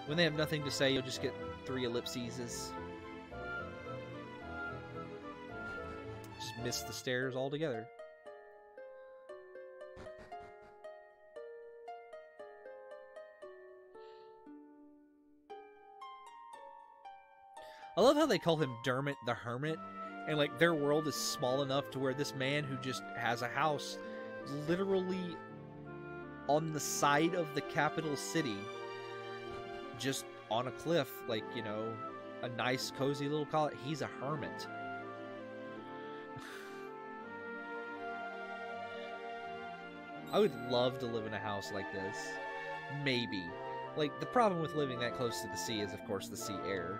When they have nothing to say, you'll just get 3 ellipses. Just miss the stairs altogether. I love how they call him Dermot the Hermit, and like their world is small enough to where this man who just has a house literally on the side of the capital city, just on a cliff, like, you know, a nice cozy little cottage. He's a hermit. I would love to live in a house like this. Maybe. Like, the problem with living that close to the sea is, of course, the sea air.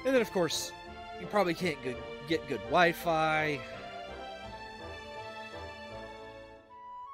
And then, of course, you probably can't get good Wi-Fi.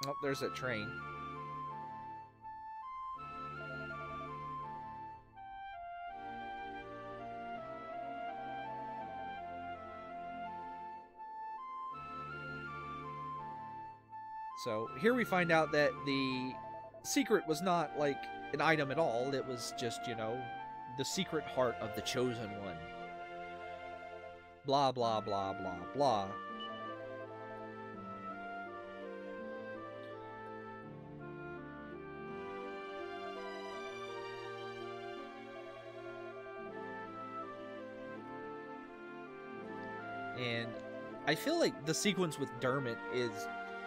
Oh, there's that train. So here we find out that the secret was not like an item at all. It was just, you know, the secret heart of the chosen one. Blah, blah, blah, blah, blah. And I feel like the sequence with Dermot is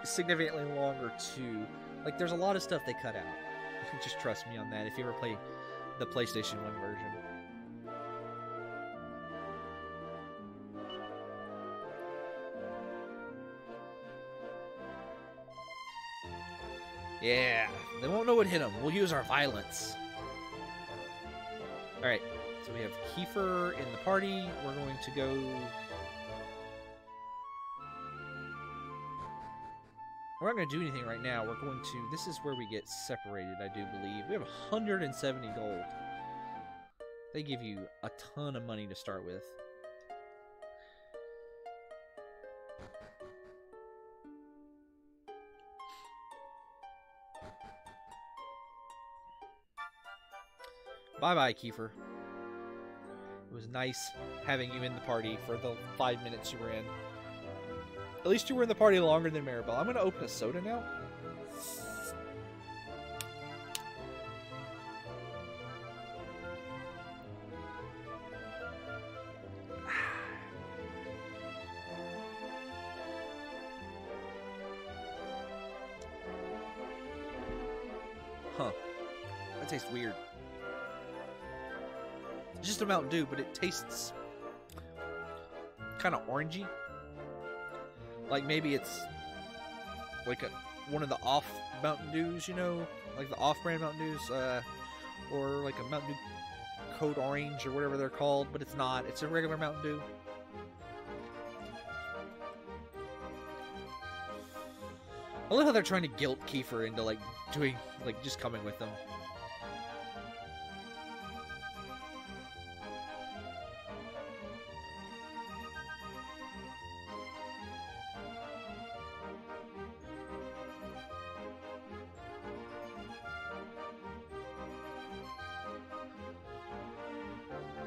significantly longer too. Like, there's a lot of stuff they cut out. Just trust me on that if you ever play the PlayStation 1 version. Yeah, they won't know what hit them. We'll use our violence. Alright, so we have Kiefer in the party. We're going to go... We're not going to do anything right now. We're going to... This is where we get separated, I do believe. We have 170 gold. They give you a ton of money to start with. Bye-bye, Kiefer. It was nice having you in the party for the 5 minutes you were in. At least you were in the party longer than Maribel. I'm going to open a soda now. Huh. That tastes weird. It's just a Mountain Dew, but it tastes kind of orangey. Like maybe it's like one of the off Mountain Dews, you know, like the off-brand Mountain Dews, or like a Mountain Dew Code Orange or whatever they're called, but it's not. It's a regular Mountain Dew. I love how they're trying to guilt Kiefer into like doing, like just coming with them.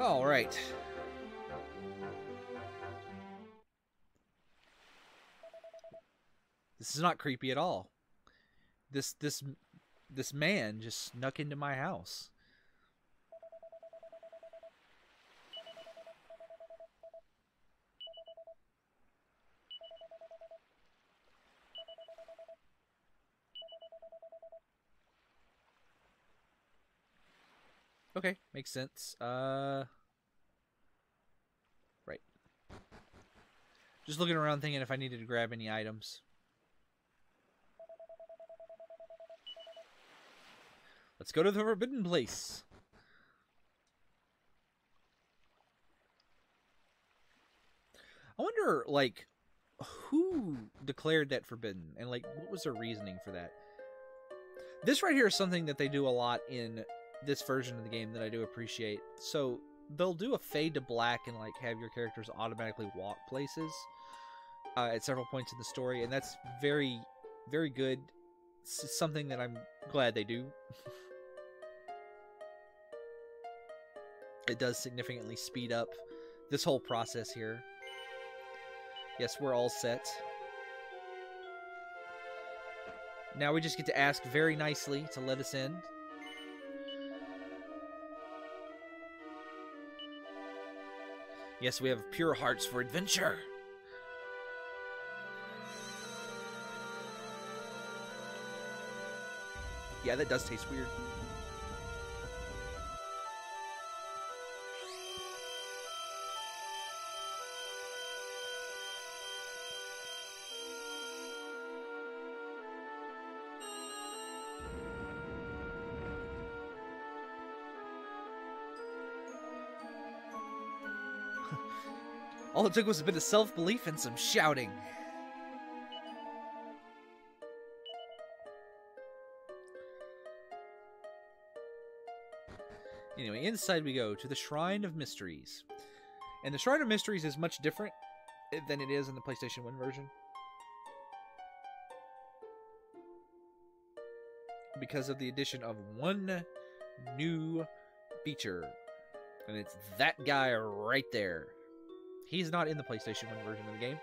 All right. This is not creepy at all. This man just snuck into my house. Okay, makes sense. Right. Just looking around thinking if I needed to grab any items. Let's go to the forbidden place. I wonder, like, who declared that forbidden? And, like, what was their reasoning for that? This right here is something that they do a lot in this version of the game that I do appreciate. So they'll do a fade to black and like have your characters automatically walk places at several points in the story, and that's very, very good. It's something that I'm glad they do. It does significantly speed up this whole process here. Yes, we're all set. Now we just get to ask very nicely to let us in. Yes, we have pure hearts for adventure. Yeah, that does taste weird. All it took was a bit of self-belief and some shouting. Anyway, inside we go to the Shrine of Mysteries. And the Shrine of Mysteries is much different than it is in the PlayStation 1 version, because of the addition of one new feature. And it's that guy right there. He's not in the PlayStation 1 version of the game.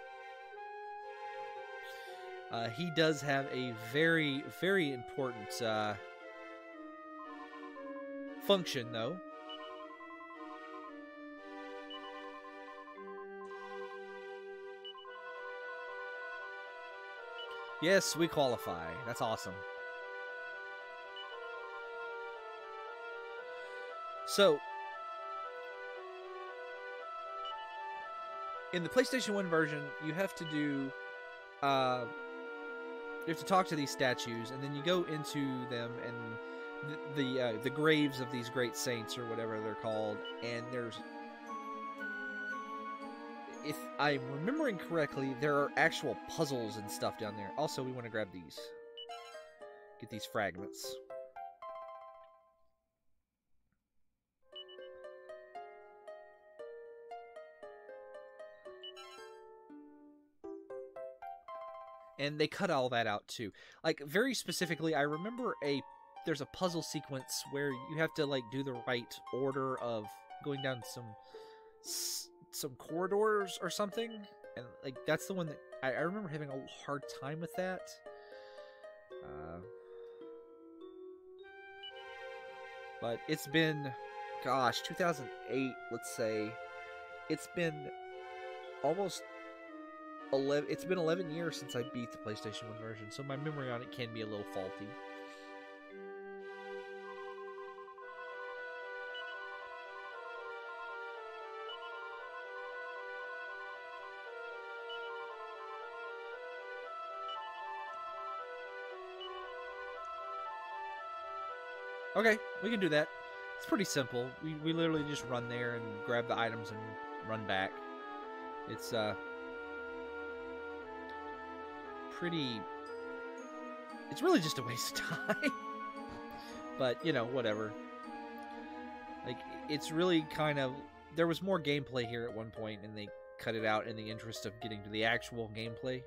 He does have a very, very important function, though. Yes, we qualify. That's awesome. So, in the PlayStation 1 version, you have to do, you have to talk to these statues, and then you go into them, and the graves of these great saints, or whatever they're called, and there's, if I'm remembering correctly, there are actual puzzles and stuff down there. Also, we want to grab these. Get these fragments. And they cut all that out too. Like, very specifically, I remember there's a puzzle sequence where you have to like do the right order of going down some corridors or something, and like that's the one that I remember having a hard time with that. But it's been, gosh, 2008, let's say. It's been almost 11. It's been 11 years since I beat the PlayStation 1 version, so my memory on it can be a little faulty. Okay, we can do that. It's pretty simple. We literally just run there and grab the items and run back. It's pretty... It's really just a waste of time. But, you know, whatever. Like, it's really kind of... There was more gameplay here at one point, and they cut it out in the interest of getting to the actual gameplay.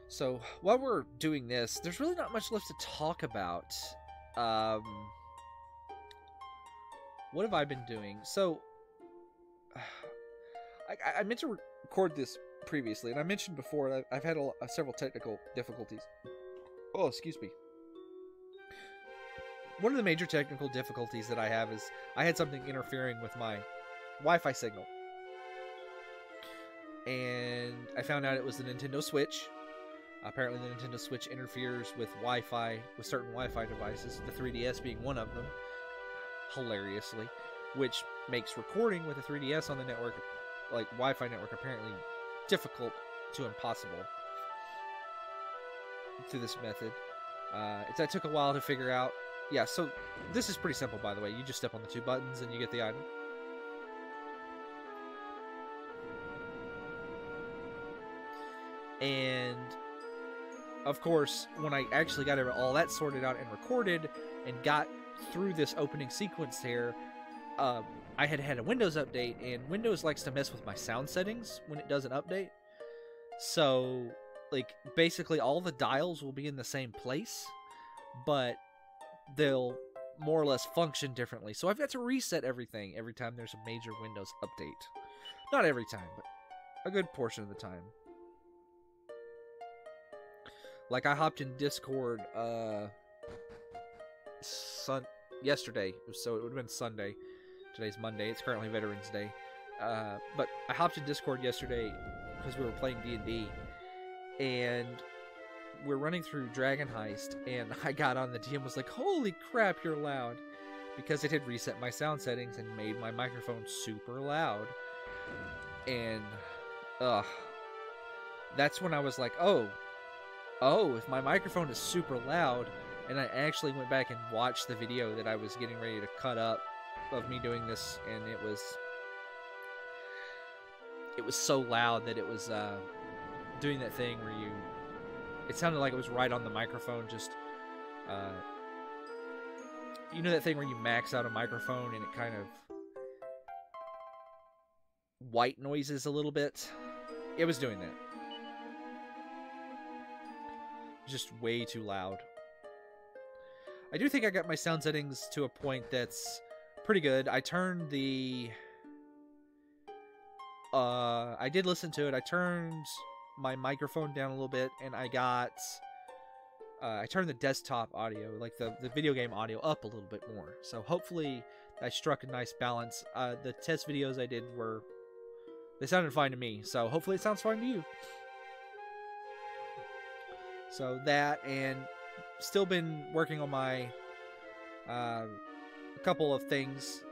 So, while we're doing this, there's really not much left to talk about. What have I been doing? So, I meant to record this previously, and I mentioned before that I've had several technical difficulties. Oh, excuse me. One of the major technical difficulties that I have is I had something interfering with my Wi-Fi signal. And I found out it was the Nintendo Switch. Apparently the Nintendo Switch interferes with Wi-Fi, with certain Wi-Fi devices, the 3DS being one of them, hilariously, which makes recording with a 3DS on the network, like Wi-Fi network, apparently difficult to impossible through this method. That took a while to figure out. Yeah, so this is pretty simple, by the way. You just step on the two buttons and you get the item. And of course, when I actually got all that sorted out and recorded and got through this opening sequence here, I had a Windows update, and Windows likes to mess with my sound settings when it does an update. So, like, basically all the dials will be in the same place, but they'll more or less function differently. So I've got to reset everything every time there's a major Windows update. Not every time, but a good portion of the time. Like, I hopped in Discord yesterday, so it would have been Sunday. Today's Monday. It's currently Veterans Day. But I hopped in Discord yesterday because we were playing D&D, and we're running through Dragon Heist, and I got on the DM, was like, holy crap, you're loud, because it had reset my sound settings and made my microphone super loud. And that's when I was like, oh, if my microphone is super loud. And I actually went back and watched the video that I was getting ready to cut up of me doing this, and it was so loud that it was doing that thing where it sounded like it was right on the microphone. Just you know that thing where you max out a microphone and it kind of white noises a little bit? It was doing that. Just way too loud. I do think I got my sound settings to a point that's pretty good. I turned the... I did listen to it. I turned my microphone down a little bit, and I got... I turned the desktop audio, like the video game audio, up a little bit more. So hopefully I struck a nice balance. The test videos I did they sounded fine to me, so hopefully it sounds fine to you. So that, and still been working on my a couple of things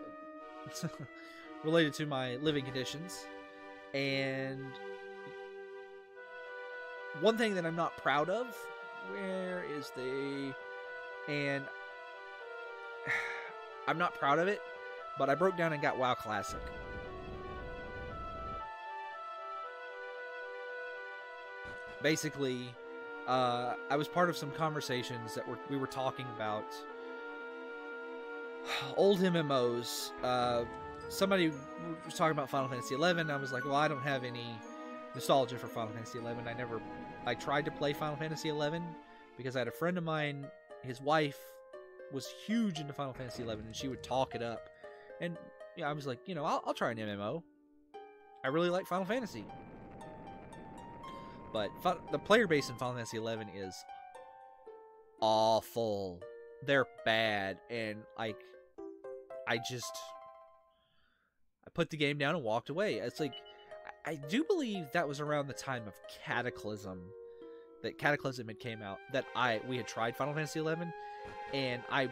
related to my living conditions. And one thing that I'm not proud of, and I'm not proud of it, but I broke down and got WoW Classic. Basically, I was part of some conversations that we were talking about old MMOs. Somebody was talking about Final Fantasy XI. I was like, well, I don't have any nostalgia for Final Fantasy XI. I tried to play Final Fantasy XI because I had a friend of mine, his wife was huge into Final Fantasy XI, and she would talk it up. And yeah, I was like, I'll try an MMO. I really like Final Fantasy. But the player base in Final Fantasy XI is awful. They're bad, and I put the game down and walked away. It's like, I do believe that was around the time of Cataclysm. That Cataclysm had came out. That we had tried Final Fantasy XI, and I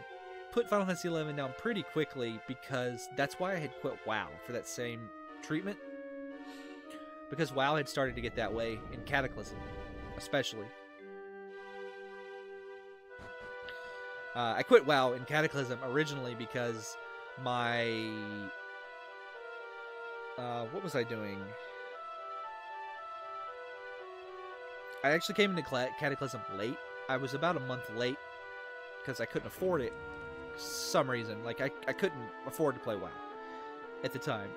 put Final Fantasy XI down pretty quickly because that's why I had quit WoW, for that same treatment. Because WoW had started to get that way in Cataclysm, especially. I quit WoW in Cataclysm originally because my... what was I doing? I actually came into Cataclysm late. I was about a month late because I couldn't afford it for some reason. Like, I couldn't afford to play WoW at the time.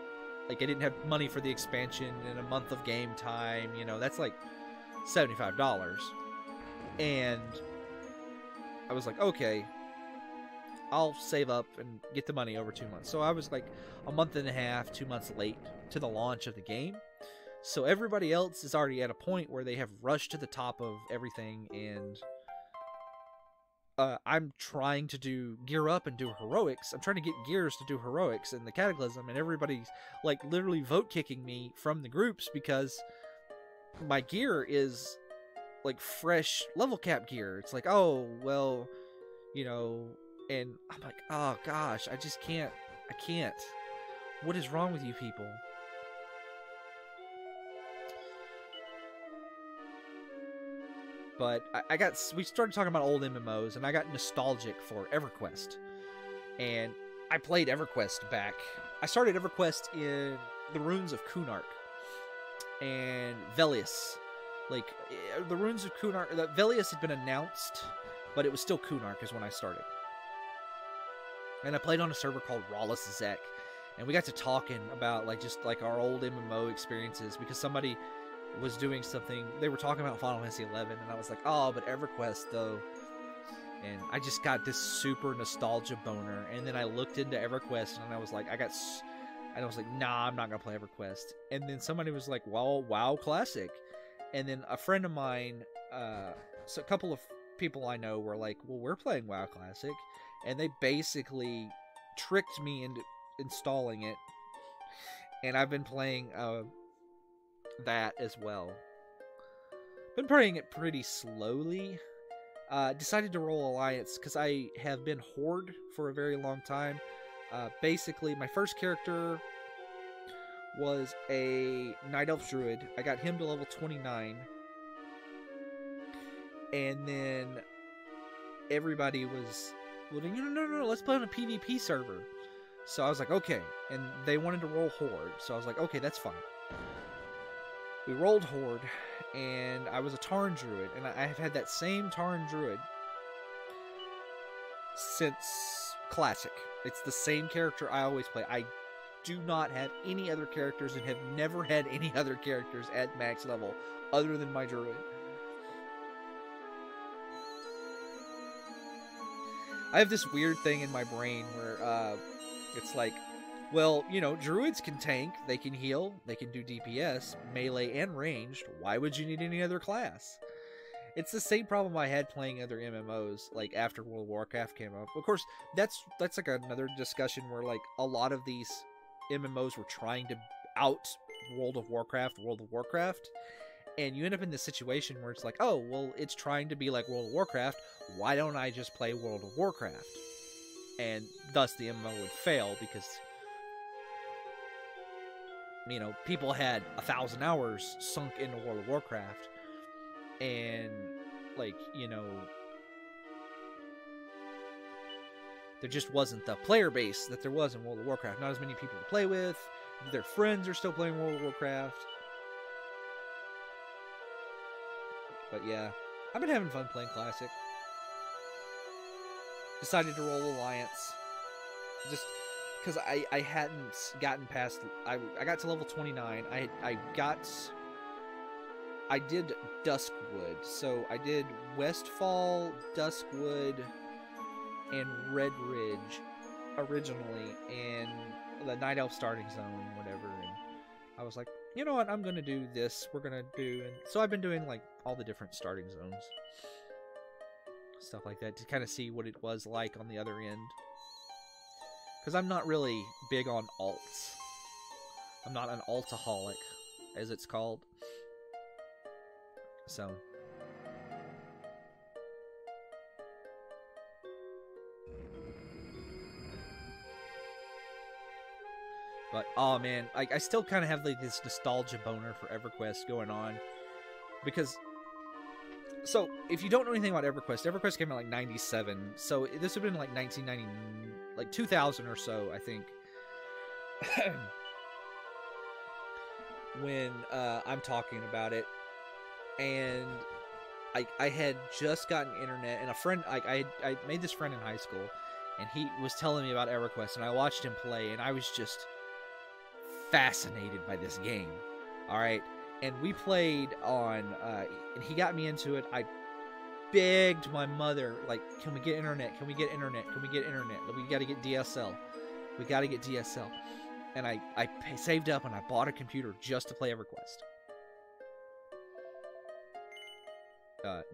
Like, I didn't have money for the expansion and a month of game time. That's like $75. And I was like, okay, I'll save up and get the money over 2 months. So I was like a month and a half, 2 months late to the launch of the game. So everybody else is already at a point where they have rushed to the top of everything, and I'm trying to gear up and do heroics. I'm trying to get gears to do heroics in the Cataclysm, and everybody's like literally vote kicking me from the groups because my gear is like fresh level cap gear. It's like, oh, well, and I'm like, oh gosh, I just can't. I can't. What is wrong with you people? But we started talking about old MMOs, and I got nostalgic for EverQuest. And I played EverQuest back. I started EverQuest in the ruins of Kunark and Velius. Like, the ruins of Kunark, Velius had been announced, but it was still Kunark is when I started. And I played on a server called Rawless Zek. and we got to talking about like just like our old MMO experiences, because somebody was doing something. They were talking about Final Fantasy 11, and I was like, oh, but EverQuest though. And I just got this super nostalgia boner, and then I looked into EverQuest, and I was like, I was like, nah, I'm not gonna play EverQuest. And then somebody was like, well, WoW Classic. And then a friend of mine, so a couple of people I know were like, well, we're playing WoW Classic, and they basically tricked me into installing it, and I've been playing that as well. Been playing it pretty slowly. Decided to roll Alliance because I have been Horde for a very long time. Basically, my first character was a Night Elf Druid. I got him to level 29. And then everybody was, well, no, let's play on a PvP server. So I was like, okay. And they wanted to roll Horde. So I was like, okay, that's fine. We rolled Horde, and I was a Tarn Druid. And I have had that same Tarn Druid since Classic. It's the same character I always play. I do not have any other characters and have never had any other characters at max level other than my Druid. I have this weird thing in my brain where it's like, well, you know, Druids can tank, they can heal, they can do DPS, melee, and ranged. Why would you need any other class? It's the same problem I had playing other MMOs, like after World of Warcraft came up. Of course, that's like another discussion where like a lot of these MMOs were trying to out World of Warcraft, and you end up in this situation where it's like, oh, well, it's trying to be like World of Warcraft. Why don't I just play World of Warcraft? And thus the MMO would fail because, you know, people had 1,000 hours sunk into World of Warcraft, and like, you know, there just wasn't the player base that there was in World of Warcraft. Not as many people to play with. Their friends are still playing World of Warcraft. But yeah, I've been having fun playing Classic. Decided to roll Alliance. Just because I hadn't gotten past... I got to level 29. I did Duskwood. So I did Westfall, Duskwood, and Red Ridge originally, and the Night Elf starting zone, whatever. And I was like, you know what, I'm gonna do this. We're gonna do, and so I've been doing like all the different starting zones, stuff like that, to kind of see what it was like on the other end. Because I'm not really big on alts. I'm not an altaholic, as it's called. So. But, oh man, I still kind of have like this nostalgia boner for EverQuest going on. Because, so, if you don't know anything about EverQuest, EverQuest came out like 97. So, this would have been like 1990, like 2000 or so, I think. When I'm talking about it. And I had just gotten internet, and a friend, I made this friend in high school, and he was telling me about EverQuest, and I watched him play, and I was just fascinated by this game. Alright, and we played on, and he got me into it. I begged my mother, like, can we get internet? Can we get internet? Can we get internet? We gotta get DSL. We gotta get DSL. And I saved up, and I bought a computer just to play EverQuest.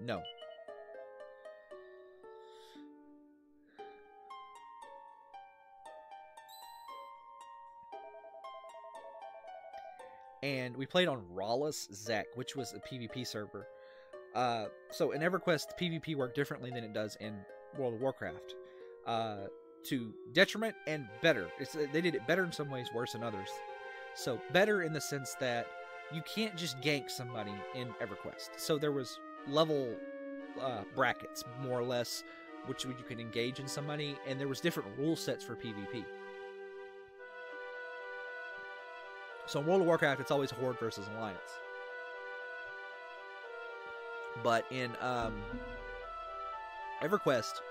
No. And we played on Rawlus Zek, which was a PvP server. So in EverQuest, PvP worked differently than it does in World of Warcraft. To detriment and better. They did it better in some ways, worse in others. So better in the sense that you can't just gank somebody in EverQuest. So there was level brackets, more or less, which you could engage in somebody, and there was different rule sets for PvP. So in World of Warcraft, it's always Horde versus Alliance. But in EverQuest,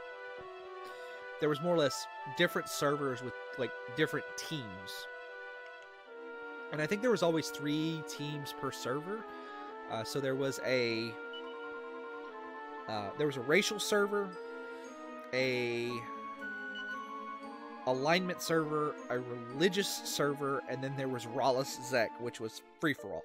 there was more or less different servers with like different teams. And I think there was always 3 teams per server. So there was a racial server, a alignment server, a religious server, and then there was Rawless Zek, which was free for all.